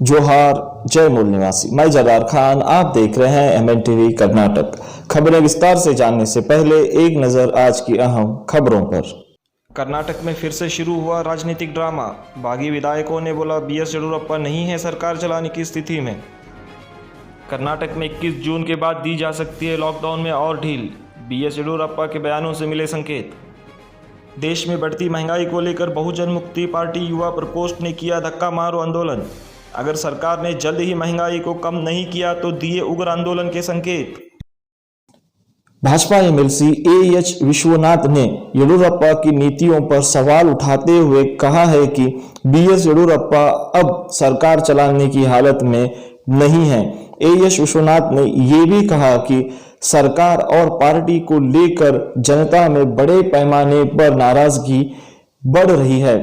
जोहार, जय मूल निवासी। मैं जरार खान, आप देख रहे हैं MNTV कर्नाटक। खबरें विस्तार से जानने से पहले एक नजर आज की अहम खबरों पर। कर्नाटक में फिर से शुरू हुआ राजनीतिक ड्रामा। बागी विधायकों ने बोला BS येडियुरप्पा नहीं है सरकार चलाने की स्थिति में। कर्नाटक में 21 जून के बाद दी जा सकती है लॉकडाउन में और ढील। BS येडियुरप्पा के बयानों से मिले संकेत। देश में बढ़ती महंगाई को लेकर बहुजन मुक्ति पार्टी युवा प्रकोष्ठ ने किया धक्का मारो आंदोलन। अगर सरकार ने जल्द ही महंगाई को कम नहीं किया तो दिए उग्र आंदोलन के संकेत। भाजपा MLC AH विश्वनाथ ने येडियुरप्पा की नीतियों पर सवाल उठाते हुए कहा है कि BS येडियुरप्पा अब सरकार चलाने की हालत में नहीं है। AH विश्वनाथ ने यह भी कहा कि सरकार और पार्टी को लेकर जनता में बड़े पैमाने पर नाराजगी बढ़ रही है।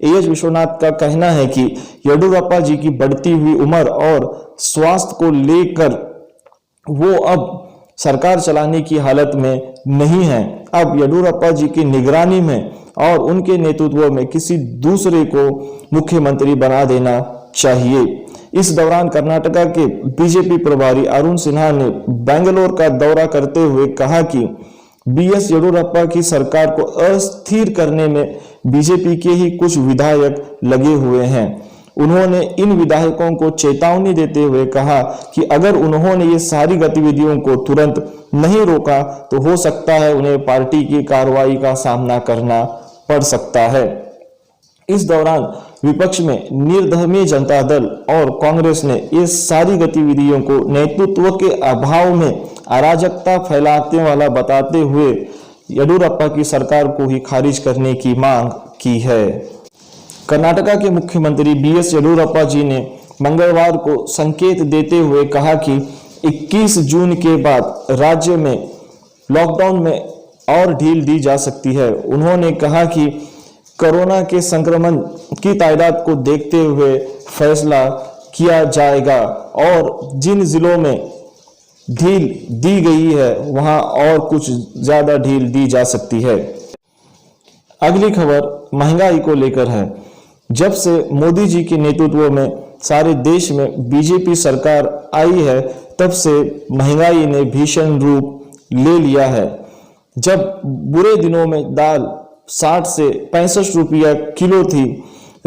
AH विश्वनाथ का कहना है कि येडियुरप्पा जी की बढ़ती हुई उम्र और स्वास्थ्य को लेकर वो अब सरकार चलाने की हालत में नहीं है। अब येडियुरप्पा जी की निगरानी में और उनके नेतृत्व में किसी दूसरे को मुख्यमंत्री बना देना चाहिए। इस दौरान कर्नाटका के बीजेपी प्रभारी अरुण सिन्हा ने बेंगलोर का दौरा करते हुए कहा कि BS येडियुरप्पा की सरकार को अस्थिर करने में बीजेपी के ही कुछ विधायक लगे हुए हैं। उन्होंने इन विधायकों को चेतावनी देते हुए कहा कि अगर उन्होंने ये सारी गतिविधियों को तुरंत नहीं रोका तो हो सकता है उन्हें पार्टी की कार्रवाई का सामना करना पड़ सकता है। इस दौरान विपक्ष में निर्दलीय जनता दल और कांग्रेस ने ये सारी गतिविधियों को नेतृत्व के अभाव में अराजकता फैलाने वाला बताते हुए येडियुरप्पा की सरकार को ही खारिज करने की मांग की है। कर्नाटका के मुख्यमंत्री BS येडियुरप्पा जी ने मंगलवार को संकेत देते हुए कहा कि 21 जून के बाद राज्य में लॉकडाउन में और ढील दी जा सकती है। उन्होंने कहा कि कोरोना के संक्रमण की तादाद को देखते हुए फैसला किया जाएगा और जिन जिलों में ढील दी गई है वहां और कुछ ज्यादा ढील दी जा सकती है। अगली खबर महंगाई को लेकर है। जब से मोदी जी के नेतृत्व में सारे देश में बीजेपी सरकार आई है तब से महंगाई ने भीषण रूप ले लिया है। जब बुरे दिनों में दाल 60 से 65 रुपया किलो थी,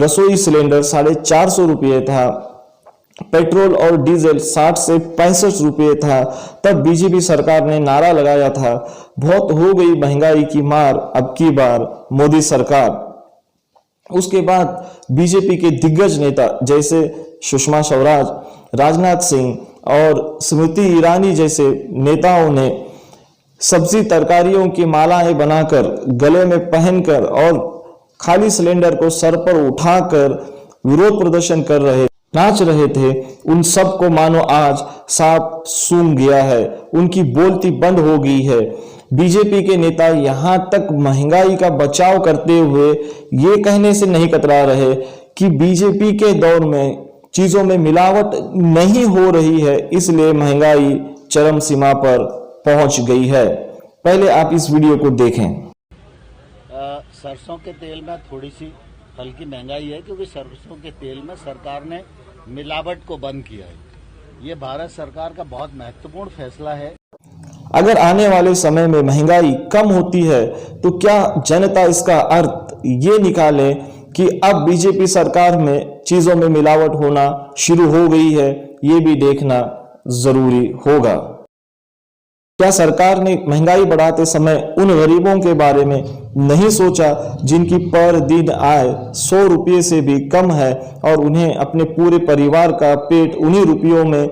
रसोई सिलेंडर 450 रुपये था, पेट्रोल और डीजल 60 से 65 रुपये था, तब बीजेपी सरकार ने नारा लगाया था बहुत हो गई महंगाई की मार, अब की बार मोदी सरकार। उसके बाद बीजेपी के दिग्गज नेता जैसे सुषमा स्वराज, राजनाथ सिंह और स्मृति ईरानी जैसे नेताओं ने सब्जी तरकारियों की मालाएं बनाकर गले में पहनकर और खाली सिलेंडर को सर पर उठाकर विरोध प्रदर्शन कर रहे नाच रहे थे। उन सब को मानो आज सांप सूंघ गया है, उनकी बोलती बंद हो गई है। बीजेपी के नेता यहां तक महंगाई का बचाव करते हुए ये कहने से नहीं कतरा रहे कि बीजेपी के दौर में चीजों में मिलावट नहीं हो रही है, इसलिए महंगाई चरम सीमा पर पहुंच गई है। पहले आप इस वीडियो को देखें। सरसों के तेल में थोड़ी सी हल्की महंगाई है क्योंकि सरसों के तेल में सरकार ने मिलावट को बंद किया है। ये भारत सरकार का बहुत महत्वपूर्ण फैसला है। अगर आने वाले समय में महंगाई कम होती है तो क्या जनता इसका अर्थ ये निकाले कि अब बीजेपी सरकार में चीजों में मिलावट होना शुरू हो गई है? ये भी देखना जरूरी होगा। क्या सरकार ने महंगाई बढ़ाते समय उन गरीबों के बारे में नहीं सोचा जिनकी पर दिन आय 100 रुपये से भी कम है और उन्हें अपने पूरे परिवार का पेट उन्हीं रुपयों में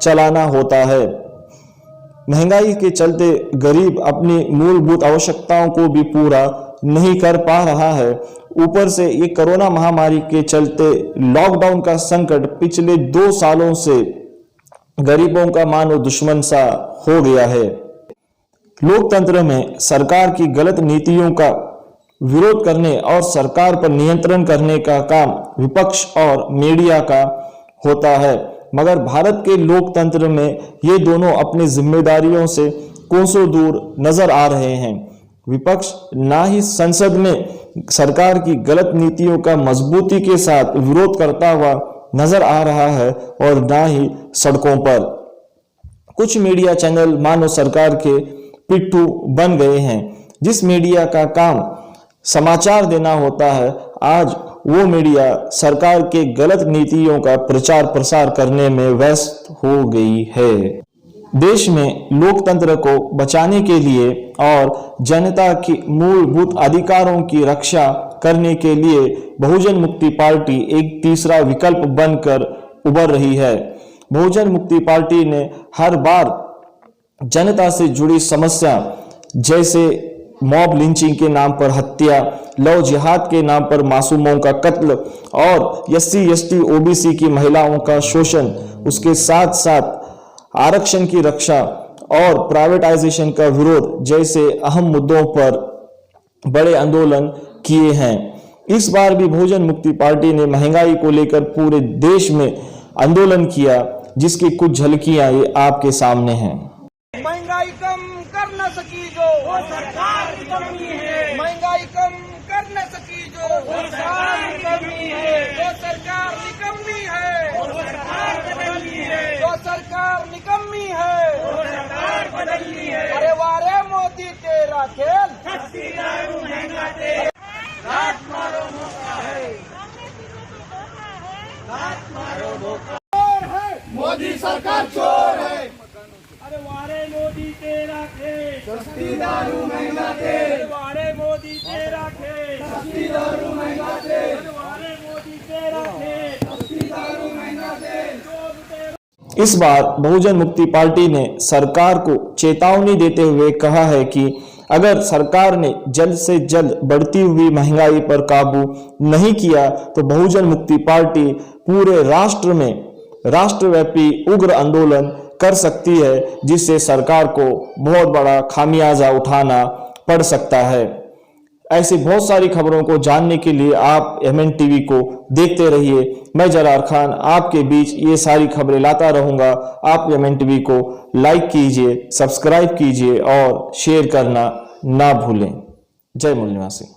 चलाना होता है? महंगाई के चलते गरीब अपनी मूलभूत आवश्यकताओं को भी पूरा नहीं कर पा रहा है। ऊपर से ये कोरोना महामारी के चलते लॉकडाउन का संकट पिछले 2 सालों से गरीबों का मानो दुश्मन सा हो गया है। लोकतंत्र में सरकार की गलत नीतियों का विरोध करने और सरकार पर नियंत्रण करने का काम विपक्ष और मीडिया का होता है, मगर भारत के लोकतंत्र में ये दोनों अपनी जिम्मेदारियों से कोसों दूर नजर आ रहे हैं। विपक्ष ना ही संसद में सरकार की गलत नीतियों का मजबूती के साथ विरोध करता हुआ नजर आ रहा है और ना ही सड़कों पर। कुछ मीडिया चैनल मानो सरकार के पिट्ठू बन गए हैं। जिस मीडिया का काम समाचार देना होता है, आज वो मीडिया सरकार के गलत नीतियों का प्रचार प्रसार करने में व्यस्त हो गई है। देश में लोकतंत्र को बचाने के लिए और जनता की मूलभूत अधिकारों की रक्षा करने के लिए बहुजन मुक्ति पार्टी एक तीसरा विकल्प बनकर उभर रही है। बहुजन मुक्ति पार्टी ने हर बार जनता से जुड़ी समस्या जैसे मॉब लिंचिंग के नाम पर हत्या, लव जिहाद के नाम पर मासूमों का कत्ल और SC ST OBC की महिलाओं का शोषण, उसके साथ साथ आरक्षण की रक्षा और प्राइवेटाइजेशन का विरोध जैसे अहम मुद्दों पर बड़े आंदोलन किए हैं। इस बार भी बहुजन मुक्ति पार्टी ने महंगाई को लेकर पूरे देश में आंदोलन किया, जिसकी कुछ झलकियां ये आपके सामने हैं। महंगाई कम कर न सकी जो वो सरकार की कमी है। महंगाई कम कर न सकी जो वो सरकार की कमी है। जो सरकार निकम्मी है, वो सरकार बदलनी है। जो सरकार निकम्मी है, वो सरकार बदलनी है। अरे वारे मोदी तेरा खेल, सस्ती दारू महंगा तेल, लात मारो मौका है, लात मारो मौका है। मोदी सरकार चोर है। अरे वारे मोदी तेरा खेल, सस्ती दारू महंगा तेल। वारे मोदी तेरा खेल, सस्ती दारू महंगा तेल। वारे मोदी तेरा खेल, सस्ती दारू महंगा तेल। इस बार बहुजन मुक्ति पार्टी ने सरकार को चेतावनी देते हुए कहा है कि अगर सरकार ने जल्द से जल्द बढ़ती हुई महंगाई पर काबू नहीं किया तो बहुजन मुक्ति पार्टी पूरे राष्ट्र में राष्ट्रव्यापी उग्र आंदोलन कर सकती है, जिससे सरकार को बहुत बड़ा खामियाजा उठाना पड़ सकता है। ऐसी बहुत सारी खबरों को जानने के लिए आप MN TV को देखते रहिए। मैं जरार खान आपके बीच ये सारी खबरें लाता रहूंगा। आप MN TV को लाइक कीजिए, सब्सक्राइब कीजिए और शेयर करना ना भूलें। जय मूल निवासी।